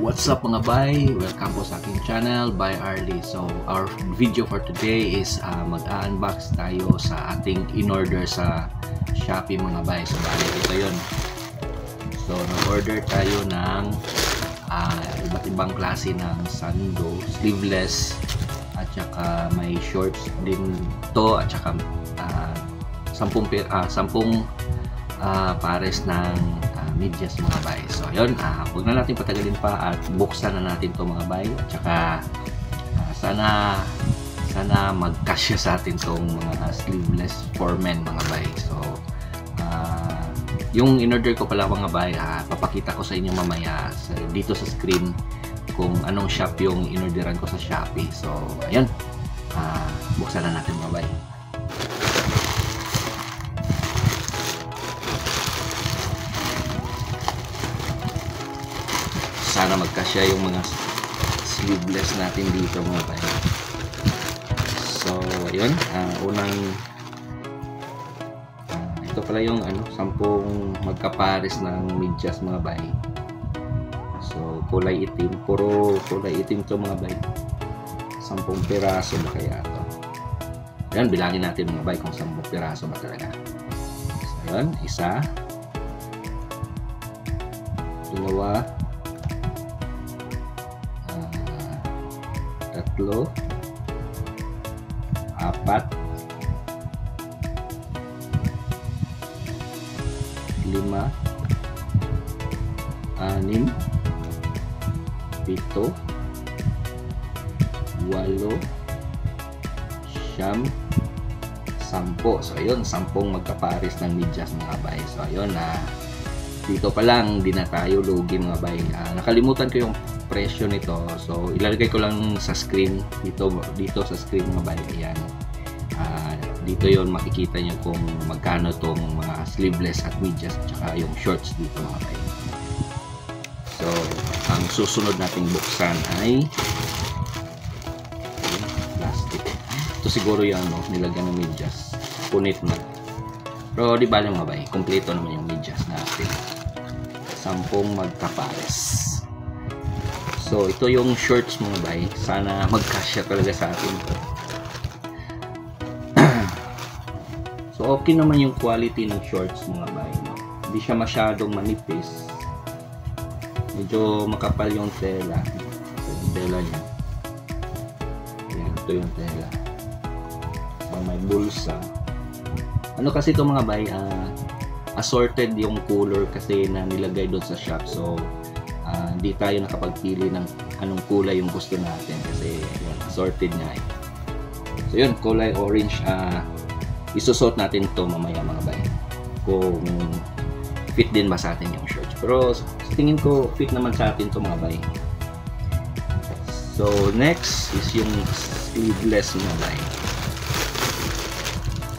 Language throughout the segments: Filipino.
What's up mga bay? Welcome po sa aking channel by Arlie. So our video for today is mag-unbox tayo sa ating in-order sa Shopee mga bay. So balik ito yun. So nag-order tayo ng iba't ibang klase ng sando, sleeveless at saka may shorts din to at saka 10 pares ng medyas mga bay. So ayun, huwag na natin patagalin pa at buksan na natin to mga bay at saka sana magkasya sa atin tong mga sleeveless for men mga bay. So yung in-order ko pala mga bay, papakita ko sa inyo mamaya dito sa screen kung anong shop yung in-orderan ko sa Shopee. So ayun, buksan na natin mga bay. Sana magkasya yung mga sleeveless natin dito mga bay. So ayun, ito pala yung 10 magkapares ng medyas mga bay. So kulay itim, puro kulay itim to mga bay. 10 piraso ba kaya to? Ayan, bilangin natin mga bay kung 10 piraso ba talaga. So ayun, isa, dalawa, tatlo, apat, 5, 6, 7, 8, 9, 10. So ayun, 10 magkapares ng medyas mga bay. So ayun, dito pa lang di na tayo lugi mga bay. Nakalimutan ko yung presyo nito, so ilalagay ko lang sa screen dito sa screen mga bay. Ayan, dito yon makikita nyo kung magkano tong mga sleeveless at medyas at saka yung shorts dito mga bay. So ang susunod nating buksan ay plastic. Ito siguro yung nilagyan ng medyas, punit na, pero di bali mga bay, kompleto naman yung medyas natin. 10 magkapares. So ito yung shorts mga bay, sana magkasya talaga sa atin to. So okay naman yung quality ng shorts mga bay, no? Hindi siya masyadong manipis, medyo makapal yung tela. Ito yung tela niya. Ayan, ito yung tela. So may bulsa. Ano kasi ito mga bay, assorted yung color kasi na nilagay doon sa shop. So hindi tayo nakapagpili ng anong kulay yung gusto natin kasi yun, assorted nga eh. So yun, kulay orange. Isusot natin to mamaya mga bay kung fit din ba sa atin yung shorts, pero sa tingin ko fit naman sa atin to mga bay. So next is yung sleeveless mga bay.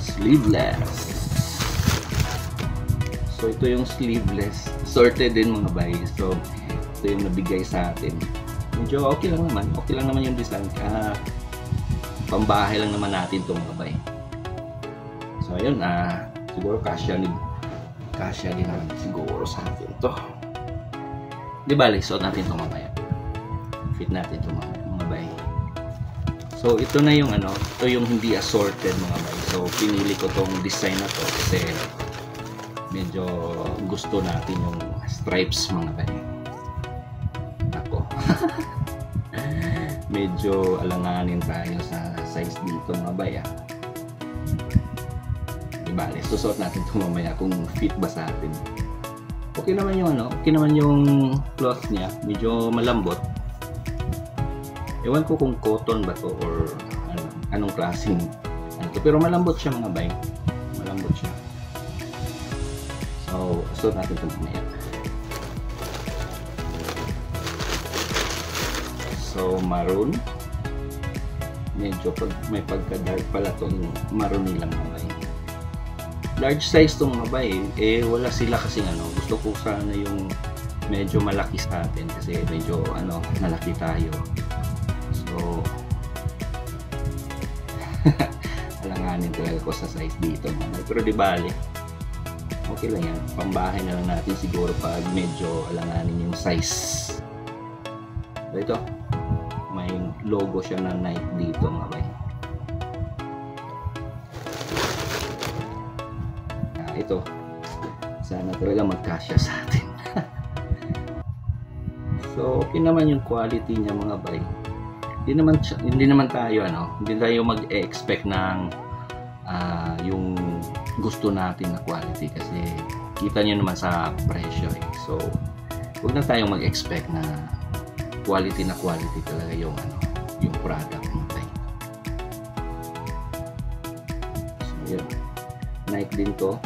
Sleeveless. So ito yung sleeveless, sorted din mga bay. So ito yung nabigay sa atin. Medyo okay lang naman yung design. Pambahay lang naman natin ito mga bay. So ayun, siguro kasya din naman siguro sa atin ito. Di bali, suot natin ito mamaya. Fit natin ito mga bay. So ito na yung ito yung hindi assorted mga bay. So pinili ko tong design na to kasi medyo gusto natin yung stripes mga bay. Ako. Medyo alanganin tayo sa size dito mga bay. Bale, susuot natin ito mamaya kung fit ba sa atin. Okay naman yung cloth niya, medyo malambot. Ewan ko kung cotton ba to or anong klaseng pero malambot siya mga bay. Malambot siya. So, suot natin ito mamaya. So, maroon. Medyo may pagka-dark pala itong maroon nilang mga bay. Large size to mga bay, wala sila kasi gusto ko sana yung medyo malaki sa atin kasi medyo malaki tayo. So alanganin talaga ko sa size dito mga bay, pero di bali, okay lang yan, pambahay na lang natin siguro pag medyo alanganin yung size. So ito, may logo siya na Nike dito mga bay. Ito, sana talaga magkasya sa atin. So okay naman yung quality niya mga bay. Hindi naman tayo mag-expect ng yung gusto natin na quality kasi kita nyo naman sa presyo eh. So huwag na tayong mag-expect na quality talaga yung product mga bay. So yun, Nike din to.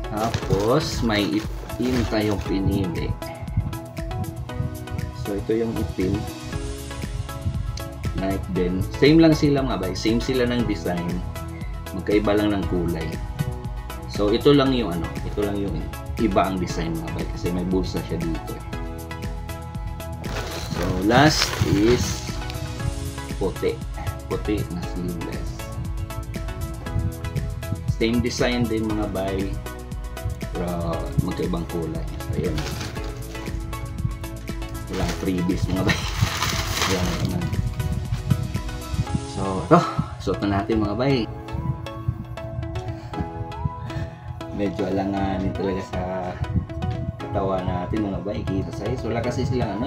Tapos may itim tayong pinili. So ito yung itim, Nike din. Same lang sila mga bay, same sila ng design, magkaiba lang ng kulay. So ito lang yung iba ang design mga bay kasi may bulsa siya dito eh. So last is puti na sleeveless. Same design din mga bay, pero magkaibang kulay. So ayan, walang freebies mga bay. Wala naman. So ito, suot na natin mga bay. Medyo alanganin talaga sa katawan natin mga bay. Kita size, wala kasi silang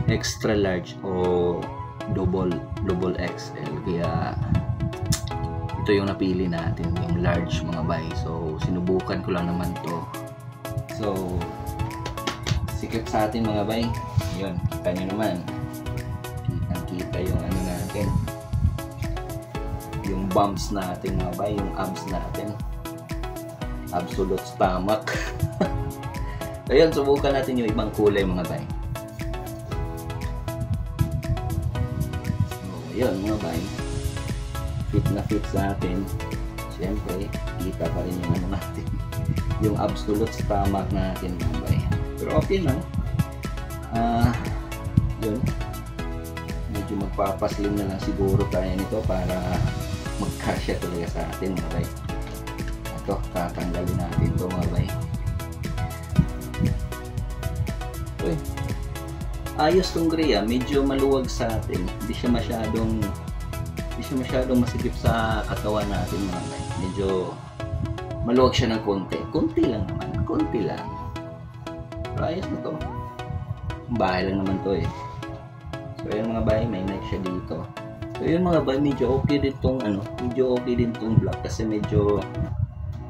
extra large o double XL, kaya ito yung napili natin, yung large mga bay. So sinubukan ko lang naman to. So sikip sa atin mga bay. Yun, kita nyo naman, kita yung natin, yung bumps natin mga bay, yung abs natin, absolute stomach. So yun, subukan natin yung ibang kulay mga bay. So yun mga bay, fit na fit sa atin. Siyempre kita pa rin yung natin, yung absolute stomach natin mga bay. Pero okay lang. Yun, medyo magpapaslim na lang siguro tayo nito para magkasya talaga sa atin mga bay. Ito, tatanggalin natin ito mga bay. Okay. Ayos tong gray, medyo maluwag sa atin, hindi siya masyadong masikip sa katawan natin mga bay. Medyo maluwag siya ng konti lang naman, konti lang. Pero ayos na to, bahay lang naman to eh. So yun mga bay, may Nike siya dito. So yun mga bay, medyo okay din tong black kasi medyo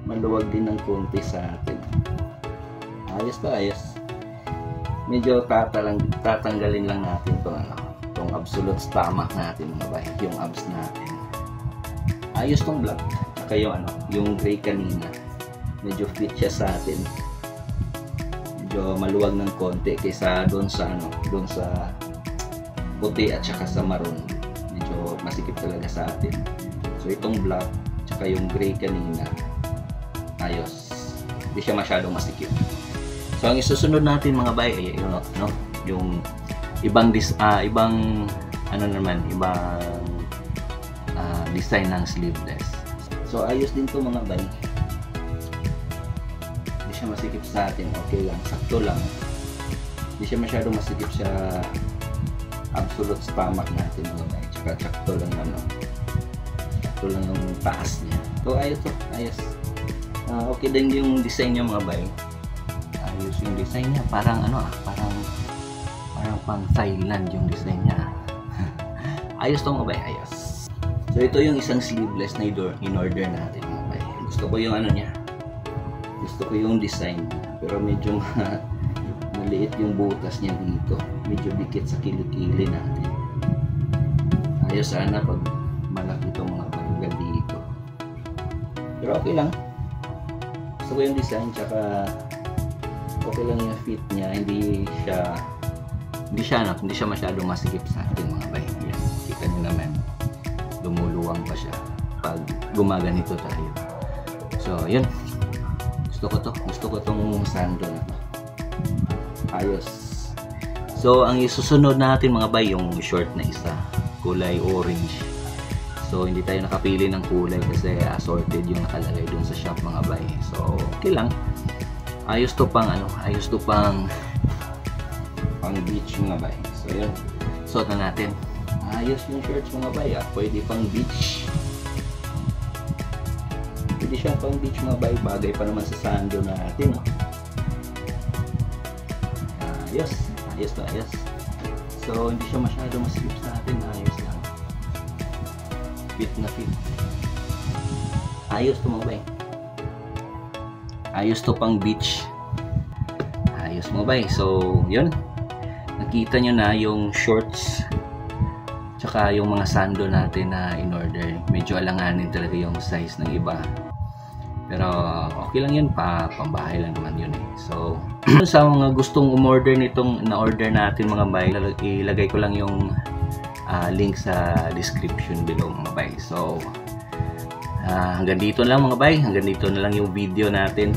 maluwag din ng konti sa atin. Ayos to, ayos. Medyo tatanggalin lang natin tong absolute stomach natin mga bay, yung abs natin. Ayos tong black, tsaka yung gray kanina, medyo fit siya sa atin. Medyo maluwag ng konti kaysa doon sa puti at saka sa maroon. Medyo masikip talaga sa atin. So itong black tsaka yung gray kanina, ayos. Hindi siya masyadong masikip. So ang isusunod natin mga bay ay yung ibang design ng sleeveless. So ayos din to mga bay. Hindi siya masikip sa atin, okay lang, sakto lang. Hindi siya masyadong masikip sa absolute stomach natin mga bay. Tsaka sakto lang sakto lang yung taas niya. So ayos to, ayos. Okay din yung design niya mga bay. Ayos yung design niya, parang pang Thailand yung design niya. Ayos to mga bay, ayos. So ito yung isang sleeveless na in-order natin mga bay. Gusto ko yung gusto ko yung design, pero medyo maliit yung butas niya dito, medyo dikit sa kilikili natin. Ayos sana pag malaki itong mga bagay dito, pero okay lang. Gusto ko yung design, tsaka okay lang yung fit niya, hindi siya masyadong masikip sa atin mga bay. Yan, kita nyo naman, lumuluwang pa siya pag gumaganito tayo. So yun, gusto ko tong sando na to. Ayos. So ang isusunod natin mga bay, yung short na isa, kulay orange. So hindi tayo nakapili ng kulay kasi assorted yung nakalagay dun sa shop mga bay. So okay lang, Ayos to pang pang beach mga bay. So yun, suot na natin. Ayos yung shorts mga bay, pwede pang beach. Pwede siyang pang beach mga bay, bagay pa naman sa sando natin. Ayos na ayos. So hindi siya masyado maslip sa atin, ayos lang. Fit na fit. Ayos to mga bay. Ayos to pang beach. Ayos mga bay. So yun, nakita nyo na yung shorts tsaka yung mga sando natin na in order. Medyo alanganin talaga yung size ng iba, pero okay lang yun, pambahay lang naman yun eh. So sa mga gustong umorder nitong na-order natin mga bay, ilagay ko lang yung link sa description below mga bay. So hanggang dito lang mga bay, hanggang dito na lang yung video natin.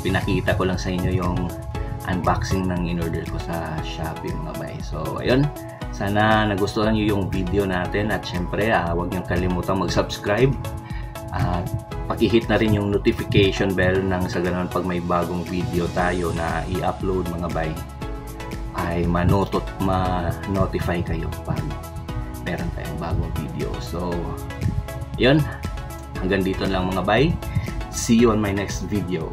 Pinakita ko lang sa inyo yung unboxing ng in-order ko sa Shopee mga bay. So ayun, sana nagustuhan nyo yung video natin, at syempre huwag nyo kalimutan mag-subscribe at pakihit na rin yung notification bell nang sa ganun pag may bagong video tayo na i-upload mga bay ay ma-notify kayo pag meron tayong bagong video. So yun, hanggang dito lang mga bay. See you on my next video.